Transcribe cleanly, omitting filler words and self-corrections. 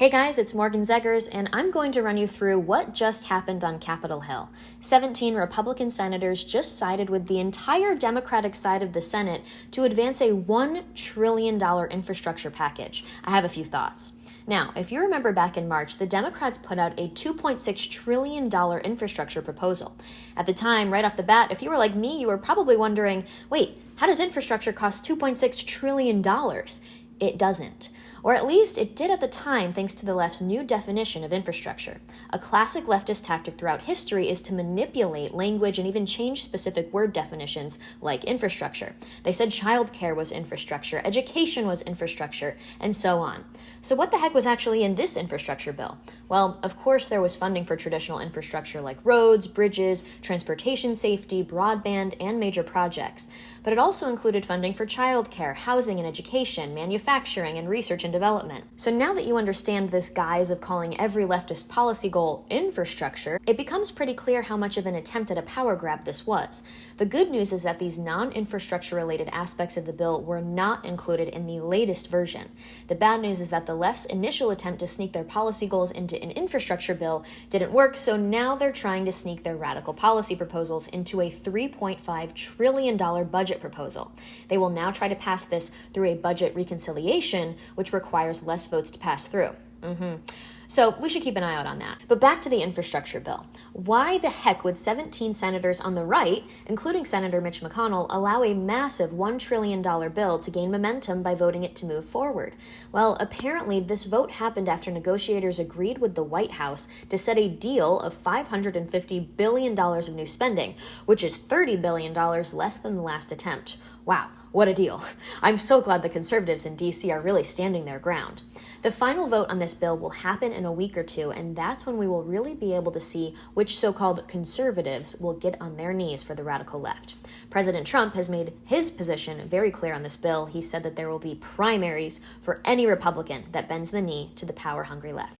Hey guys, it's Morgan Zegers, and I'm going to run you through what just happened on Capitol Hill. 17 Republican senators just sided with the entire Democratic side of the Senate to advance a $1 trillion infrastructure package. I have a few thoughts. Now, if you remember back in March, the Democrats put out a $2.6 trillion infrastructure proposal. At the time, right off the bat, if you were like me, you were probably wondering, wait, how does infrastructure cost $2.6 trillion? It doesn't. Or at least it did at the time thanks to the left's new definition of infrastructure. A classic leftist tactic throughout history is to manipulate language and even change specific word definitions like infrastructure. They said childcare was infrastructure, education was infrastructure, and so on. So what the heck was actually in this infrastructure bill? Well, of course there was funding for traditional infrastructure like roads, bridges, transportation safety, broadband, and major projects. But it also included funding for childcare, housing and education, manufacturing, and research and development. So now that you understand this guise of calling every leftist policy goal infrastructure, it becomes pretty clear how much of an attempt at a power grab this was. The good news is that these non-infrastructure related aspects of the bill were not included in the latest version. The bad news is that the left's initial attempt to sneak their policy goals into an infrastructure bill didn't work, so now they're trying to sneak their radical policy proposals into a $3.5 trillion budget proposal. They will now try to pass this through a budget reconciliation, which requires less votes to pass through. So we should keep an eye out on that. But back to the infrastructure bill. Why the heck would 17 senators on the right, including Senator Mitch McConnell, allow a massive $1 trillion bill to gain momentum by voting it to move forward? Well, apparently this vote happened after negotiators agreed with the White House to set a deal of $550 billion of new spending, which is $30 billion less than the last attempt. Wow, what a deal. I'm so glad the conservatives in D.C. are really standing their ground. The final vote on this bill will happen in a week or two, and that's when we will really be able to see which so-called conservatives will get on their knees for the radical left. President Trump has made his position very clear on this bill. He said that there will be primaries for any Republican that bends the knee to the power-hungry left.